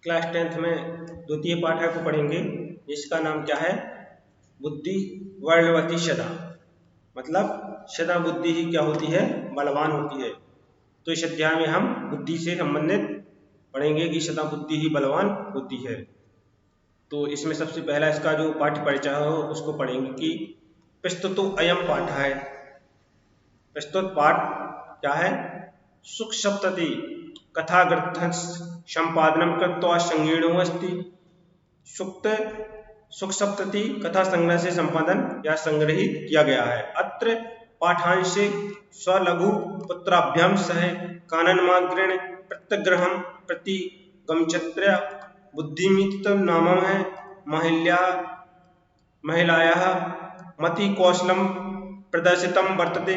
Class 10th में द्वितीय पाठ को पढ़ेंगे। इसका नाम क्या है? बुद्धि वर्णवती सदा, मतलब सदा बुद्धि ही क्या होती है? बलवान होती है। तो इस अध्याय में हम बुद्धि से संबंधित पढ़ेंगे कि सदा बुद्धि ही बलवान होती है। तो इसमें सबसे पहला इसका जो पाठ्य परिचय हो उसको पढ़ेंगे कि प्रस्तुतो अयम पाठ है। प्रस्तुत पाठ क्या है? सुख सप्तति कथा ग्रंथ संपादनम कृत्वा संगीर्णो अस्ति। सुख सप्तति कथा संग्रह से संपादन या संग्रहित किया गया है। अत्र पाठांशे स्वलघु पुत्राभ्याम सह काननमाग्रेण प्रत्यग्रहम प्रति गमचत्र बुद्धिमित नामम है महिलायाः मति कौशलम प्रदर्शितम वर्तते।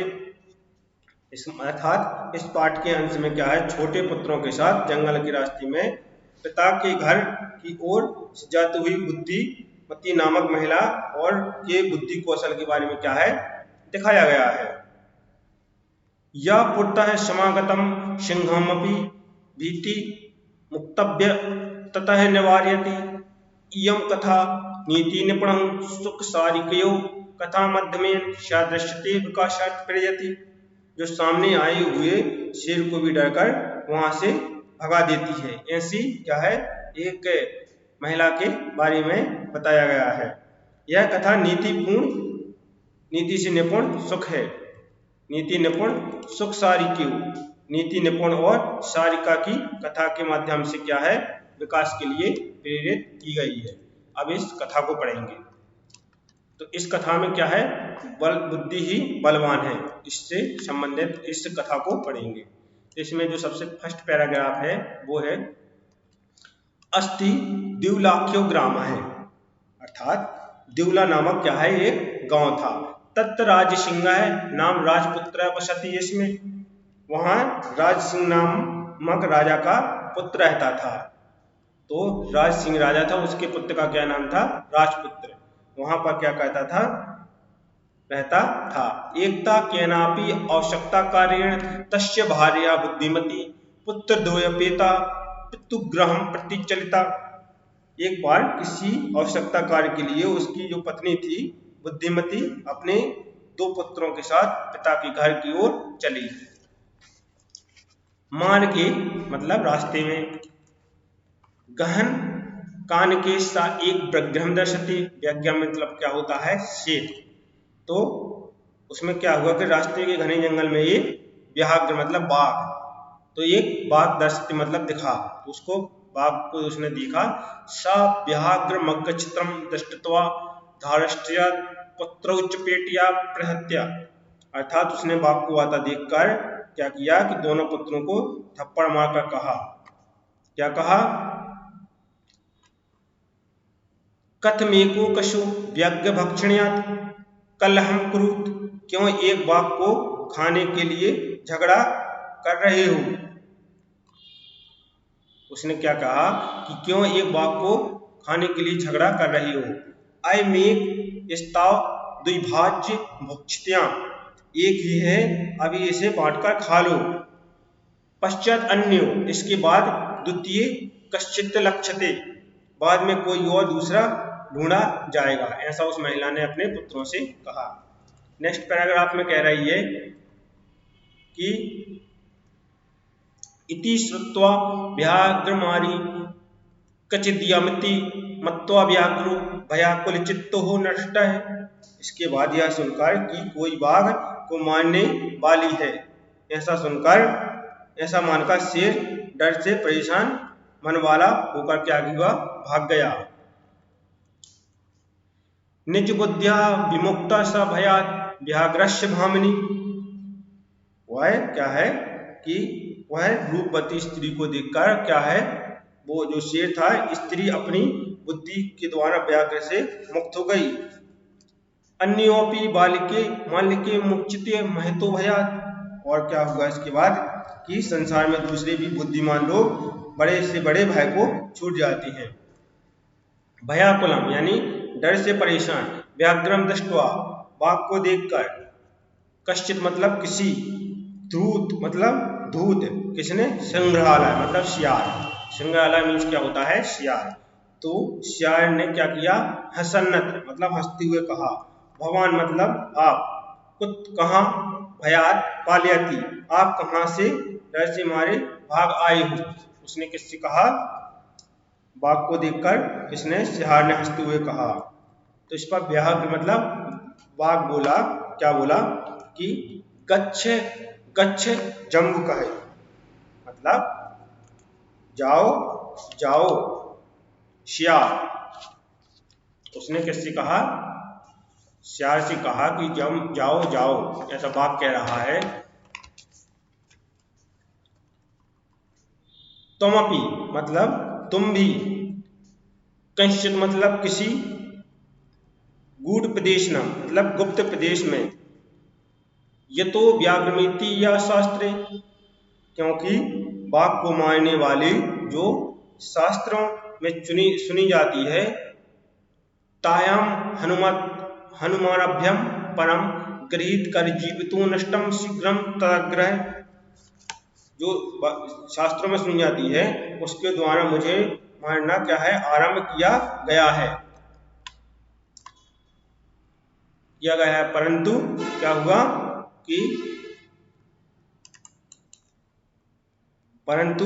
अर्थात इस पाठ के अंश में क्या है? छोटे पुत्रों के साथ जंगल के रास्ते में पिता के घर की ओर जाती हुई बुद्धिमती नामक महिला और के बुद्धि कौशल के बारे में क्या है? दिखाया गया है। यह पुरतः समागतम सिंहमपि भीति मुक्तव्य ततः निवारयति। इयं कथा नीति निपुणं सुख सारिकयो कथा मध्यमेन सादृश्यते विकासात् प्रेरयति। जो सामने आए हुए शेर को भी डरकर वहां से भगा देती है। ऐसी क्या है? एक महिला के बारे में बताया गया है। यह कथा नीति से निपुण सुख है। नीति निपुण सुख सारिकी, नीति निपुण और सारिका की कथा के माध्यम से क्या है? विकास के लिए प्रेरित की गई है। अब इस कथा को पढ़ेंगे। तो इस कथा में क्या है? बुद्धि ही बलवान है। इससे संबंधित इस कथा को पढ़ेंगे। इसमें जो सबसे फर्स्ट पैराग्राफ है वो है अस्ति द्युलाख्यो ग्राम है। अर्थात द्युला नामक क्या है? एक गांव था। तत्र राज सिंह है नाम राजपुत्र बसती। इसमें वहां राज सिंह नामक राजा का पुत्र रहता था। तो राज सिंह राजा था, उसके पुत्र का क्या नाम था? राजपुत्र। वहां पर क्या कहता था? रहता था। एकता केनापि आवश्यकता कार्येण तस्य भार्या बुद्धिमती पुत्र द्वयपेता पितुग्रहम प्रतिचलिता। एक बार किसी आवश्यकता कार्य के लिए उसकी जो पत्नी थी बुद्धिमती अपने दो पुत्रों के साथ पिता के घर की ओर चली। मार्गे मतलब रास्ते में, गहन कान के सा एक व्याघ्रम दर्शति। व्याघ्रम मतलब क्या होता है? शेर। तो उसमें क्या हुआ कि रास्ते के घने जंगल में एक व्याघ्र मतलब बाघ, तो एक बाघ दर्शति मतलब दिखा। तो उसको बाघ को उसने देखा। सा व्याघ्र मग्ग चित्रम दृष्टत्वा धारष्ट्या पुत्रौ चपेटिया प्रहत्या। अर्थात उसने बाघ को आता देखकर क्या किया कि दोनों पुत्रों को थप्पड़ मारकर कहा। क्या कहा? कथमेको कशु व्यग्र भक्षण्यात् कलहम कुरुत। क्यों एक बाघ को खाने के लिए झगड़ा कर रहे हो? उसने क्या कहा कि क्यों एक बाघ को खाने के लिए झगड़ा कर रही हो? अय मेक स्ताव द्विभाज्य भक्षित्यां। एक ही है, अभी इसे बांटकर खा लो। पश्चात अन्यो, इसके बाद द्वितीय कश्चित लक्ष्यते, बाद में कोई और दूसरा ढूंढा जाएगा। ऐसा उस महिला ने अपने पुत्रों से कहा। नेक्स्ट पैराग्राफ में कह रही है कि इति श्रुत्वा व्याघ्रमारी कचिद्यमति मत्वा व्याघ्रो भयाकुल चित्तो नष्ट है। इसके बाद यह सुनकर कि कोई बाघ को मारने वाली है, ऐसा मानकर शेर डर से परेशान मन वाला होकर क्या हुआ? भाग गया। निज बुद्ध्या विमुक्ता स भयात् व्याघ्रस्य भामिनी। वह क्या है कि वह रूपवती स्त्री को देखकर क्या है? वो जो शेर था, स्त्री अपनी बुद्धि के द्वारा व्याघ्र से मुक्त हो गई। अन्योपि बालिके मुच्यते महतो भयात्। और क्या हुआ इसके बाद कि संसार में दूसरे भी बुद्धिमान लोग बड़े से बड़े भय को छूट जाते हैं। भयाकुलम यानी डर से परेशान, व्याघ्रम दृष्ट्वा बाघ को देखकर, कश्चित मतलब किसी, धूत मतलब धूत, किसने? संग्रहालय मतलब सियार, श्रृंगाला मीन्स क्या होता है? सियार। तो सियार ने क्या किया? हसन्नत मतलब हंसते हुए कहा, भगवान मतलब आप, कुत कहाँ, भयात पालयति आप कहाँ से डर से मारे भाग आए हो। उसने किससे कहा? बाघ को देखकर किसने? सियार ने हंसते हुए कहा। तो इस पर व्याघ्र मतलब बाघ बोला, क्या बोला कि गच्छ गच्छ जम्बुकः, मतलब जाओ जाओ सियार। उसने किससे कहा? सियार से कहा कि जम जाओ जाओ, ऐसा बाघ कह रहा है। तुमपि मतलब तुम भी, कश्चित् मतलब किसी, गूढ़ प्रदेश न मतलब गुप्त प्रदेश में, यतो व्याघ्रमिति या शास्त्रे क्योंकि बाघ को मारने वाली जो शास्त्रों में सुनी जाती है, तायाम हनुमानाभ्यम परम गृहीत कर जीवितो नष्टम शीघ्रम तदग्रह, जो शास्त्रों में सुनी जाती है उसके द्वारा मुझे मारना क्या है? आरंभ किया गया है। परंतु क्या हुआ कि परंतु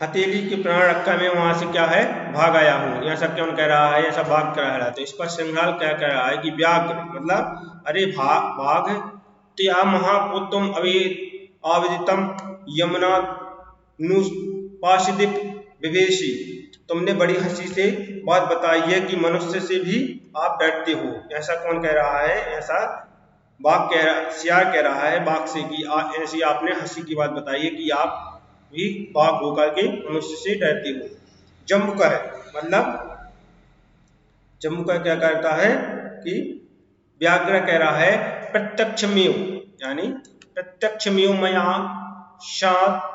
हथेली के प्राण रखकर मैं वहां से क्या है? भाग आया हूँ। ऐसा कौन कह रहा है? ऐसा बाघ कह रहा है। तो इस पर श्रृंगाल क्या कह रहा है कि व्याघ्र मतलब अरे बाघ, त्या महापुत्रम आवेदितम यमुना नुपाशिदीप विवेशी, तुमने बड़ी हंसी से बात बताई है कि मनुष्य से भी आप डरते हो। ऐसा कौन कह रहा है? ऐसा बाघ कह रहा, सियार कह रहा है बाघ से कि ऐसी आपने हंसी की बात बताई है कि आप भी बाघ होकर के मनुष्य से डरते हो। जम्बुकः मतलब जम्बुकः क्या कहता है कि व्याघ्र कह रहा है प्रत्यक्षमेव, यानी प्रत्यक्षमेव मया शात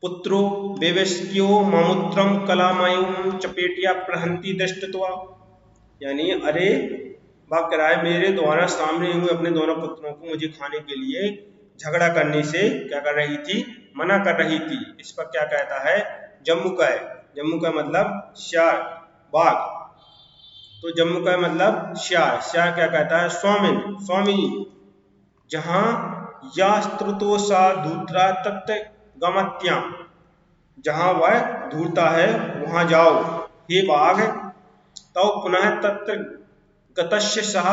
पुत्रो वेवेश्यो मामुत्रम कलामयं चपेटिया प्रहंति दृष्टत्वा, यानी अरे बाघ कह रहा है मेरे द्वारा सामने हुए अपने दोनों पुत्रों को मुझे खाने के लिए झगड़ा करने से क्या कर रही थी? मना कर रही थी। इस पर क्या कहता है? जम्बुकः, जम्बुकः मतलब सियार, बाघ। तो जम्बुकः मतलब सियार, सियार क्या कहता है? स्वामिन स्वामी, जहां यास्त्रुतो सा धूत्रा तत् गमत्याम, जहां वह धूर्ता है वहां जाओ हे बाघ। तौ पुनः तत्र गतस्य सह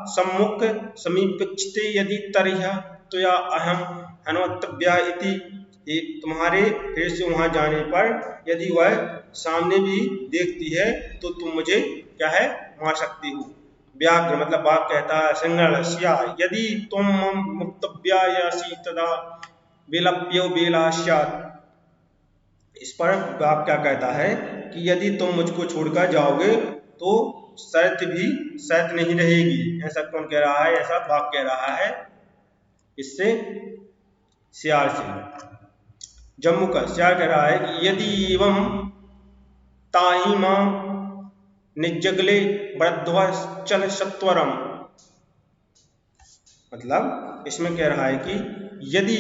सम्मुख समीपक्षते यदि तर्ह्य त्वया अहम हन्वत्तव्यः इति, तुम्हारे फिर से वहां जाने पर यदि वह सामने भी देखती है तो तुम मुझे क्या है? मार सकती हो। व्याघ्र मतलब बाघ कहता है श्रृंगाल सियार, यदि तुम मुक्तव्यासि तदा विलप्यो बेला स्यात्। इस पर बाघ क्या कहता है कि यदि तुम मुझको छोड़कर जाओगे तो शर्त नहीं रहेगी। ऐसा कौन कह रहा है? ऐसा बाघ कह रहा है इससे, सियार से। जम्बुकः सियार कह रहा है कि यदि एवं ताहि मां निजगले बरध्वश्चल सत्वरम, मतलब इसमें कह रहा है कि यदि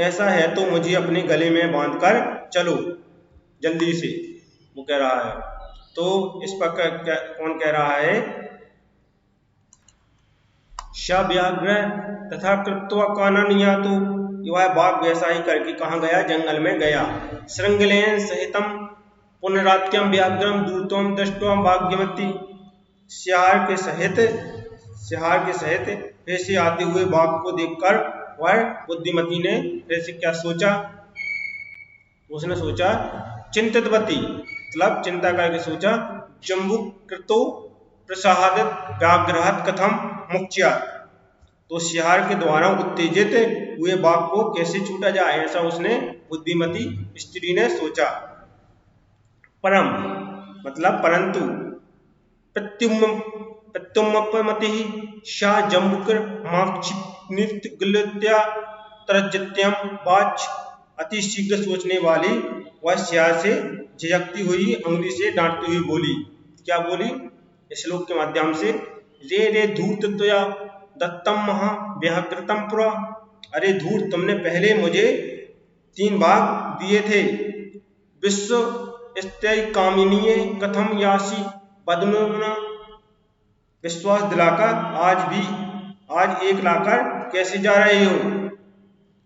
ऐसा है तो मुझे अपने गले में बांधकर चलो जल्दी से, वो कह रहा है। तो इस पर कौन कह रहा है? व्याघ्र तथा कृत्वा कानन यातु, वह बाघ वैसा ही करके कहाँ गया? जंगल में गया। श्रृंगलेन सहितम पुनरात्यम व्याघ्रम दूतम दृष्ट्वा भाग्यवती, सियार के सहित फिर से आते हुए बाघ को देखकर वह बुद्धिमती ने फिर से क्या सोचा? उसने सोचा चिंतितवती मतलब चिंता करके सोचा, जम्बुकृतो प्रसादित व्याघ्रात् कथम मुक्त्यात्, तो सियार के द्वारा उत्तेजित हुए बाघ को कैसे छूटा जाए? ऐसा उसने बुद्धिमती स्त्री ने सोचा। परम मतलब परंतु, प्रत्युमपमतिः सा जम्बुकर माक्षिप्निर्गलत्या तरजत्यम वाच, अति शीघ्र सोचने वाली वह सियार से झिझकती हुई अंगुली से डांटती हुई बोली। क्या बोली? श्लोक के माध्यम से, रे धूर्त त्वया दत्तम महा व्याघ्रतम पुरा, अरे धूर्त तुमने पहले मुझे 3 भाग दिए थे। विश्व स्त्य कामिनीये कथम यासी पद्मना, विश्वास दिलाकर आज एक लाकर कैसे जा रहे हो,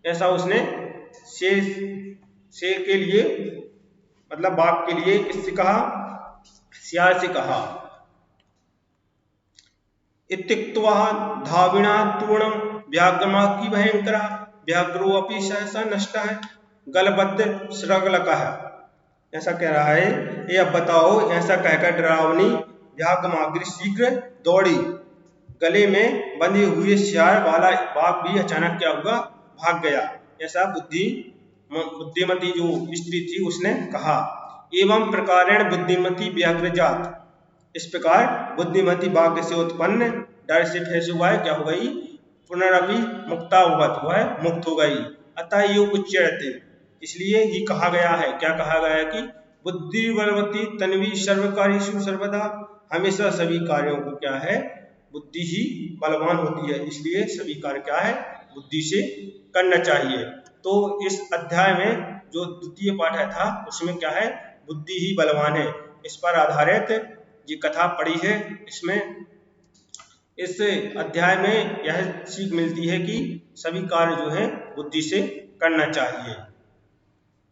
ऐसा उसने शेर के लिए मतलब बाघ के लिए किससे कहा, सियार से कहा। इत्युक्त्वा धाविना तूर्णं व्याघ्रमाकी भयंकरा व्याघ्रो अपि सहसा नष्टः गलबद्ध सृगलकः। ऐसा कह रहा है, ये अब बताओ, ऐसा कहकर डरावनी व्याघ्रमाग्री शीघ्र दौड़ी। गले में बंधे हुए सियार वाला बाघ भी अचानक क्या हुआ, भाग गया। ऐसा बुद्धिमती जो स्त्री थी उसने कहा। एवं प्रकारेण बुद्धिमती व्याघ्रजात, इस प्रकार बुद्धिमती बाघ से उत्पन्न डर से फैसे हुआ है क्या हो गई, पुनरअपि मुक्तावगत हुआ है, मुक्त हो गई। अतः ये उच्यते, इसलिए ही कहा गया है, क्या कहा गया है कि बुद्धि बलवती तन्वी सर्वकार्येषु सर्वदा, हमेशा सभी कार्यों को क्या है, बुद्धि ही बलवान होती है, इसलिए सभी कार्य क्या है, बुद्धि से करना चाहिए। तो इस अध्याय में जो द्वितीय पाठ था उसमें क्या है, बुद्धि ही बलवान है, इस पर आधारित ये कथा पढ़ी है। इसमें इस अध्याय में यह सीख मिलती है कि सभी कार्य जो है बुद्धि से करना चाहिए।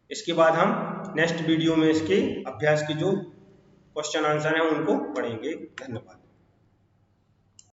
इसके बाद हम नेक्स्ट वीडियो में इसके अभ्यास के जो क्वेश्चन आंसर हैं उनको पढ़ेंगे। धन्यवाद।